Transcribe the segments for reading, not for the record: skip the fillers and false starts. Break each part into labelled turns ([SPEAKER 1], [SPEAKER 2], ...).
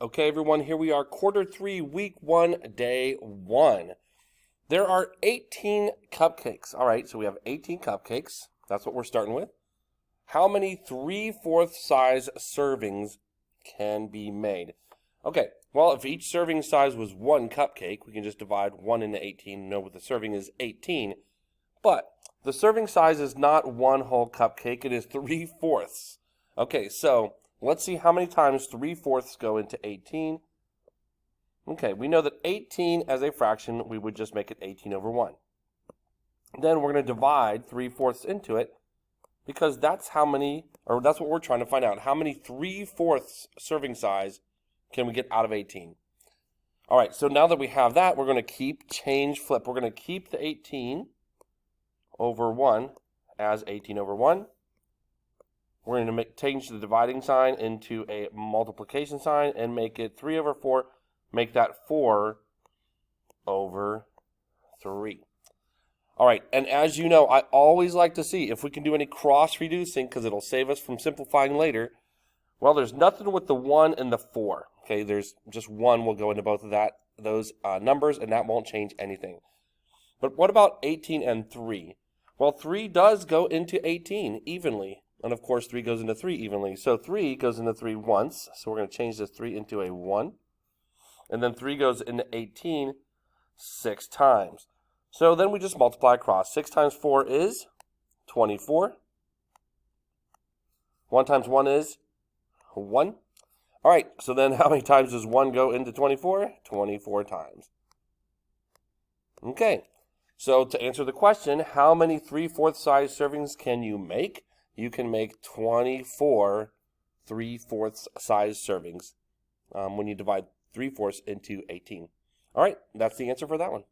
[SPEAKER 1] Okay, everyone, here we are, quarter 3, week 1, day 1. There are 18 cupcakes. All right, so we have 18 cupcakes. That's what we're starting with. How many 3/4 size servings can be made? Okay, well, if each serving size was 1 cupcake, we can just divide 1 into 18 and know what the serving is 18. But the serving size is not 1 whole cupcake, it is 3/4. Okay, so let's see how many times 3/4 go into 18. Okay, we know that 18 as a fraction, we would just make it 18 over 1. Then we're going to divide 3/4 into it because that's how many, or that's what we're trying to find out. How many 3/4 serving size can we get out of 18? All right, so now that we have that, we're going to change flip. We're going to keep the 18 over 1 as 18 over 1. We're going to change the dividing sign into a multiplication sign and make it 3 over 4. Make that 4 over 3. All right, and as you know, I always like to see if we can do any cross-reducing because it'll save us from simplifying later. Well, there's nothing with the 1 and the 4. Okay, there's just 1 will go into both of those numbers, and that won't change anything. But what about 18 and 3? Well, 3 does go into 18 evenly. And of course, 3 goes into 3 evenly. So 3 goes into 3 once. So we're going to change this 3 into a 1. And then 3 goes into 18 6 times. So then we just multiply across. 6 times 4 is 24. 1 times 1 is 1. All right, so then how many times does 1 go into 24? 24 times. Okay, so to answer the question, how many 3/4 size servings can you make? You can make 24 3/4 size servings when you divide 3/4 into 18. All right, that's the answer for that one.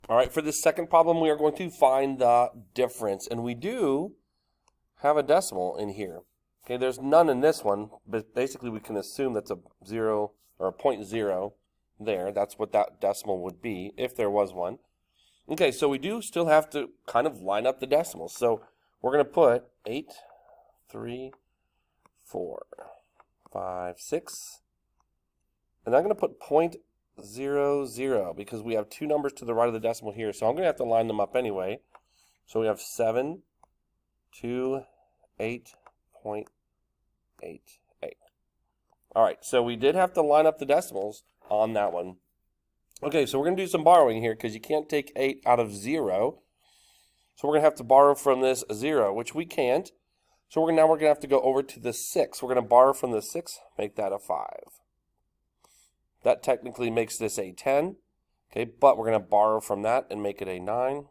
[SPEAKER 1] All right, for this second problem, we are going to find the difference. And we do have a decimal in here. Okay, there's none in this one, but basically we can assume that's a 0 or a 0.0 there. That's what that decimal would be if there was one. Okay, so we do still have to kind of line up the decimals. So we're going to put 8, 3, 4, 5, 6. And I'm going to put 0.00 because we have 2 numbers to the right of the decimal here. So I'm going to have to line them up anyway. So we have 7, 2, 8.88. All right, so we did have to line up the decimals on that one. Okay, so we're going to do some borrowing here because you can't take 8 out of 0. So we're going to have to borrow from this 0, which we can't. So now we're going to have to go over to the 6. We're going to borrow from the 6, make that a 5. That technically makes this a 10. Okay, but we're going to borrow from that and make it a 9.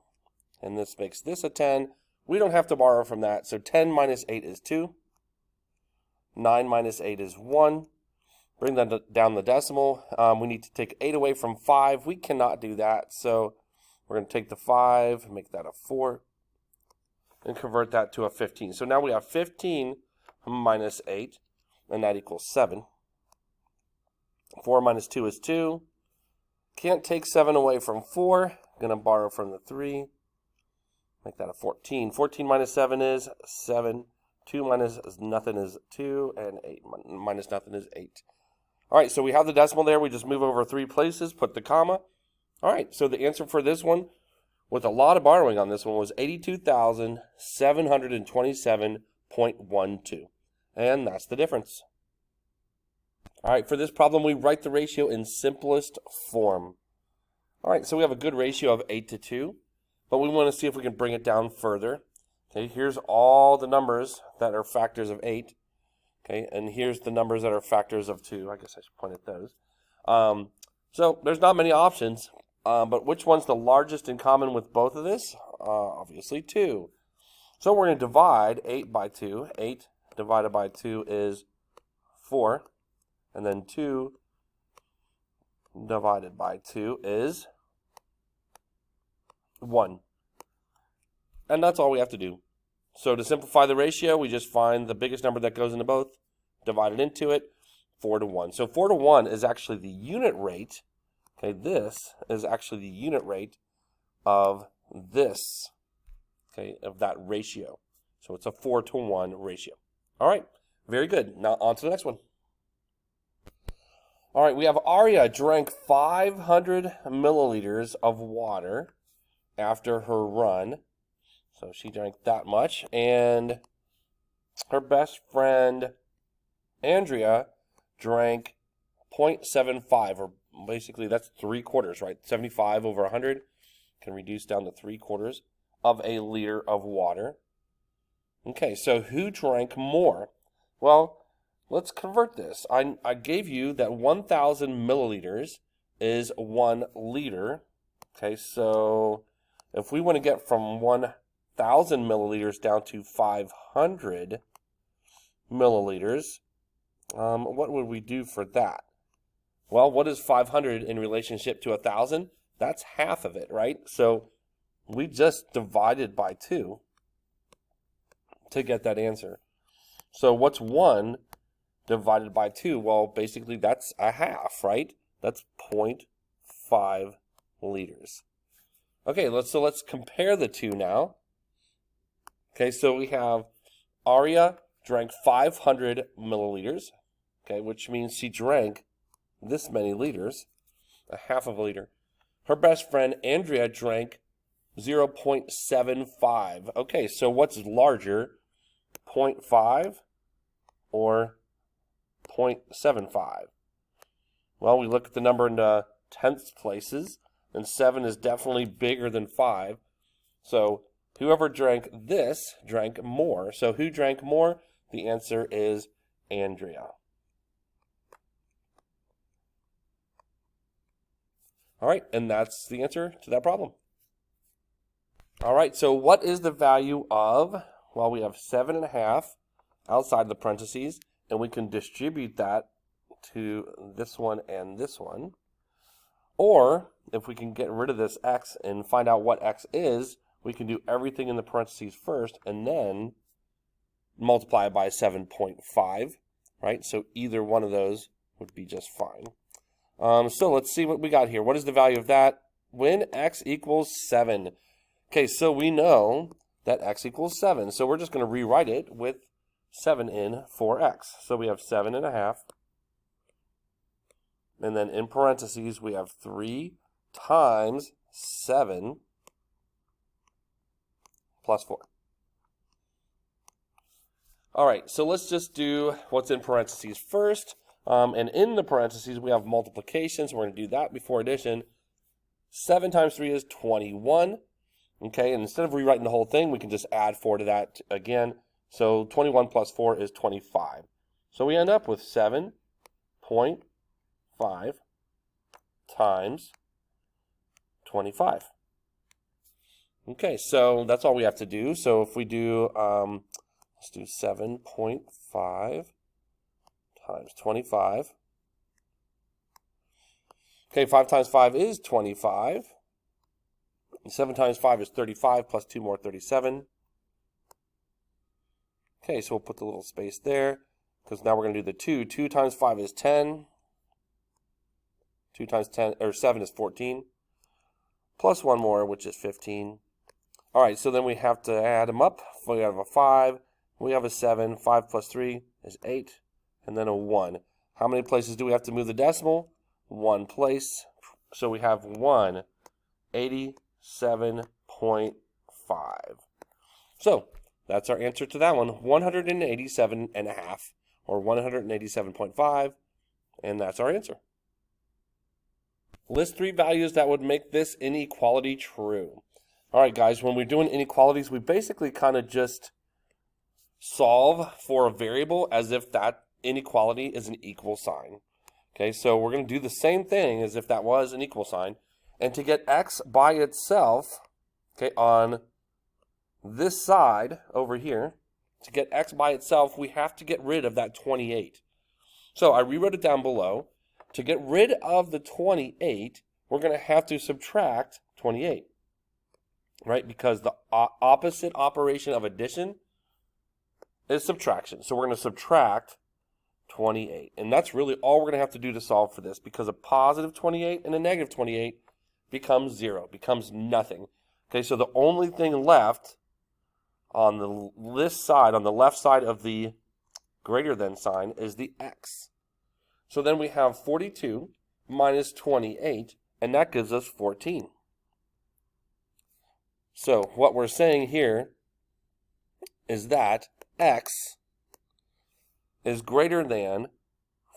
[SPEAKER 1] And this makes this a 10. We don't have to borrow from that. So 10 minus 8 is 2. 9 minus 8 is 1. Bring that down the decimal. We need to take 8 away from 5. We cannot do that. So we're going to take the 5, make that a 4, and convert that to a 15. So now we have 15 minus 8, and that equals 7. 4 minus 2 is 2. Can't take 7 away from 4. Going to borrow from the 3. Make that a 14. 14 minus 7 is 7. 2 minus nothing is 2. And 8 minus nothing is 8. All right, so we have the decimal there. We just move over 3 places, put the comma. All right, so the answer for this one, with a lot of borrowing on this one, was 82,727.12. And that's the difference. All right, for this problem, we write the ratio in simplest form. All right, so we have a good ratio of 8 to 2, but we want to see if we can bring it down further. Okay, here's all the numbers that are factors of 8. Okay, and here's the numbers that are factors of 2. I guess I should point at those. So there's not many options, but which one's the largest in common with both of this? Obviously 2. So we're going to divide 8 by 2. 8 divided by 2 is 4. And then 2 divided by 2 is 1. And that's all we have to do. So to simplify the ratio, we just find the biggest number that goes into both, divide it into it, 4 to 1. So 4 to 1 is actually the unit rate. Okay, this is actually the unit rate of this, okay, of that ratio. So it's a 4 to 1 ratio. All right, very good. Now on to the next one. All right, we have Arya drank 500 milliliters of water after her run. So she drank that much. And her best friend, Andrea, drank 0.75, or basically that's 3/4, right? 75 over 100 can reduce down to 3/4 of a liter of water. Okay, so who drank more? Well, let's convert this. I gave you that 1,000 milliliters is 1 liter. Okay, so if we want to get from 1,000 milliliters down to 500 milliliters, what would we do for that? Well, what is 500 in relationship to 1,000? That's half of it, right? So we just divided by 2 to get that answer. So what's 1 divided by 2? Well, basically that's a half, right? That's 0.5 liters. Okay, let's compare the two now. Okay, so we have Arya drank 500 milliliters, okay, which means she drank this many liters, a half of a liter. Her best friend, Andrea, drank 0.75. Okay, so what's larger, 0.5 or 0.75? Well, we look at the number in the tenths places, and 7 is definitely bigger than 5. So whoever drank this drank more. So who drank more? The answer is Andrea. All right, and that's the answer to that problem. All right, so what is the value of, well, we have 7.5 outside the parentheses, and we can distribute that to this one and this one. Or, if we can get rid of this x and find out what x is, we can do everything in the parentheses first and then multiply it by 7.5, right? So either one of those would be just fine. So let's see what we got here. What is the value of that when x equals 7? Okay, so we know that x equals 7. So we're just going to rewrite it with 7 in for x. So we have 7.5. And then in parentheses, we have 3 times 7 plus 4. All right, so let's just do what's in parentheses first. And in the parentheses, we have multiplication, so we're going to do that before addition. 7 times 3 is 21. Okay, and instead of rewriting the whole thing, we can just add 4 to that again. So 21 plus 4 is 25. So we end up with 7.5 times 25. Okay, so that's all we have to do. So if we do, let's do 7.5 times 25. Okay, 5 times 5 is 25. 7 times 5 is 35, plus 2 more, 37. Okay, so we'll put the little space there, because now we're going to do the 2. 2 times 5 is 10. 2 times 10, or 7 is 14. Plus 1 more, which is 15. All right, so then we have to add them up. We have a 5, we have a 7. 5 plus 3 is 8, and then a 1. How many places do we have to move the decimal? 1 place. So we have 187.5. So that's our answer to that one, 187.5 or 187.5, and that's our answer. List 3 values that would make this inequality true. All right, guys, when we're doing inequalities, we basically kind of just solve for a variable as if that inequality is an equal sign. Okay, so we're going to do the same thing as if that was an equal sign. And to get x by itself, okay, on this side over here, to get x by itself, we have to get rid of that 28. So I rewrote it down below. To get rid of the 28, we're going to have to subtract 28, right? Because the opposite operation of addition is subtraction. So we're going to subtract 28. And that's really all we're going to have to do to solve for this, because a positive 28 and a negative 28 becomes 0, becomes nothing. Okay, so the only thing left on this side, on the left side of the greater than sign, is the x. So then we have 42 minus 28, and that gives us 14. So what we're saying here is that x is greater than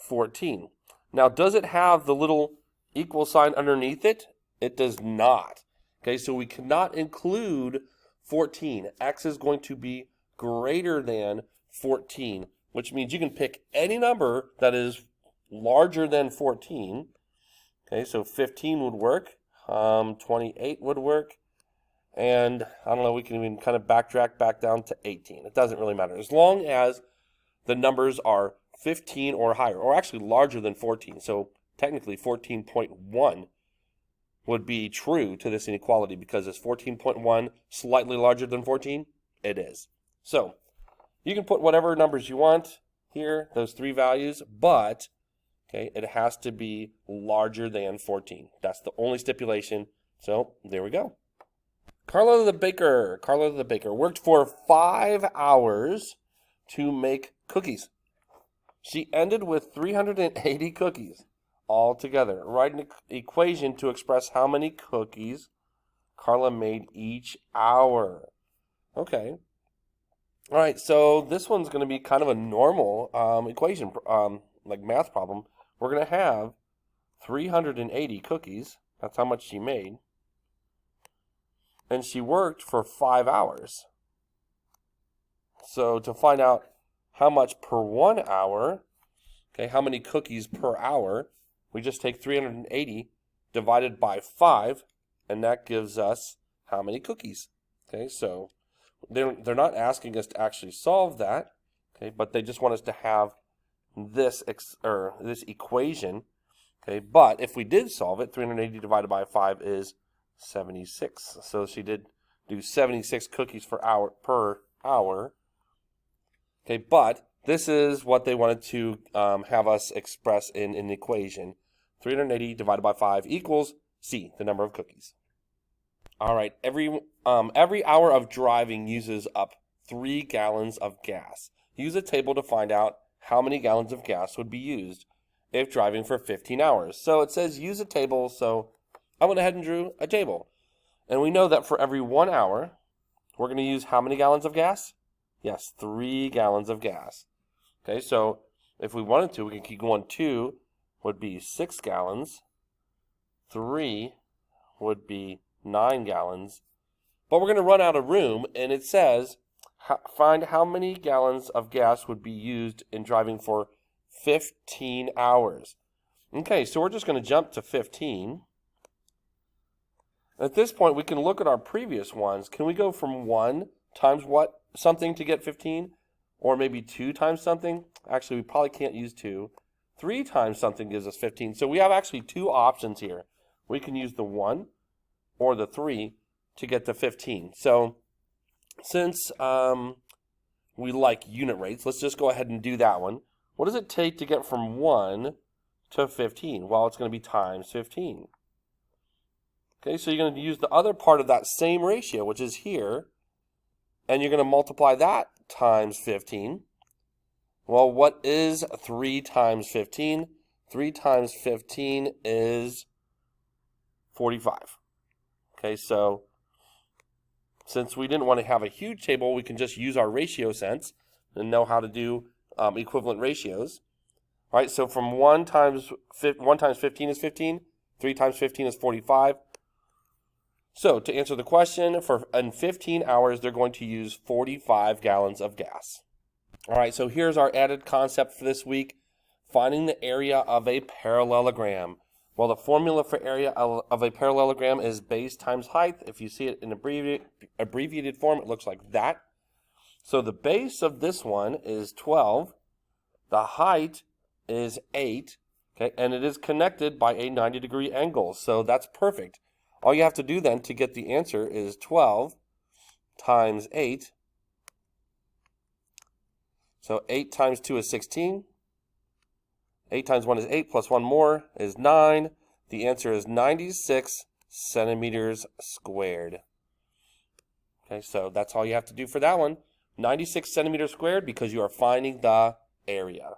[SPEAKER 1] 14. Now, does it have the little equal sign underneath it? It does not. Okay, so we cannot include 14. X is going to be greater than 14, which means you can pick any number that is larger than 14. Okay, so 15 would work, 28 would work, and I don't know, we can even kind of backtrack back down to 18. It doesn't really matter, as long as the numbers are 15 or higher, or actually larger than 14. So technically 14.1 would be true to this inequality, because is 14.1 slightly larger than 14? It is. So you can put whatever numbers you want here, those three values, but okay, it has to be larger than 14. That's the only stipulation. So there we go. Carla the baker worked for 5 hours to make cookies. She ended with 380 cookies altogether. Write an equation to express how many cookies Carla made each hour. Okay. All right, so this one's going to be kind of a normal equation, like math problem. We're going to have 380 cookies. That's how much she made. And she worked for 5 hours. So to find out how much per 1 hour, okay, how many cookies per hour, we just take 380 divided by 5, and that gives us how many cookies. Okay, so they're not asking us to actually solve that, okay, but they just want us to have this equation, okay. But if we did solve it, 380 divided by 5 is 76. So she did do 76 cookies per hour. Okay, but this is what they wanted to have us express in an equation. 380 divided by 5 equals C, the number of cookies. All right, every hour of driving uses up 3 gallons of gas. Use a table to find out how many gallons of gas would be used if driving for 15 hours. So it says use a table, so I went ahead and drew a table. And we know that for every 1 hour, we're going to use how many gallons of gas? Yes, 3 gallons of gas. Okay, so if we wanted to, we can keep going. 2 would be 6 gallons. 3 would be 9 gallons. But we're going to run out of room, and it says find how many gallons of gas would be used in driving for 15 hours. Okay, so we're just going to jump to 15. At this point, we can look at our previous ones. Can we go from 1 times what something to get 15? Or maybe 2 times something? Actually, we probably can't use 2. 3 times something gives us 15. So we have actually 2 options here. We can use the 1 or the 3 to get to 15. So since we like unit rates, let's just go ahead and do that one. What does it take to get from 1 to 15? Well, it's going to be times 15. Okay, so you're going to use the other part of that same ratio, which is here, and you're going to multiply that times 15. Well, what is 3 times 15? 3 times 15 is 45. Okay, so since we didn't want to have a huge table, we can just use our ratio sense and know how to do equivalent ratios. All right, so from 1 times 15 is 15. 3 times 15 is 45. So to answer the question, in 15 hours, they're going to use 45 gallons of gas. All right, so here's our added concept for this week, finding the area of a parallelogram. Well, the formula for area of a parallelogram is base times height. If you see it in abbreviated form, it looks like that. So the base of this one is 12. The height is 8, okay, and it is connected by a 90-degree angle, so that's perfect. All you have to do then to get the answer is 12 times 8. So 8 times 2 is 16. 8 times 1 is 8, plus 1 more is 9. The answer is 96 centimeters squared. Okay, so that's all you have to do for that one. 96 centimeters squared, because you are finding the area.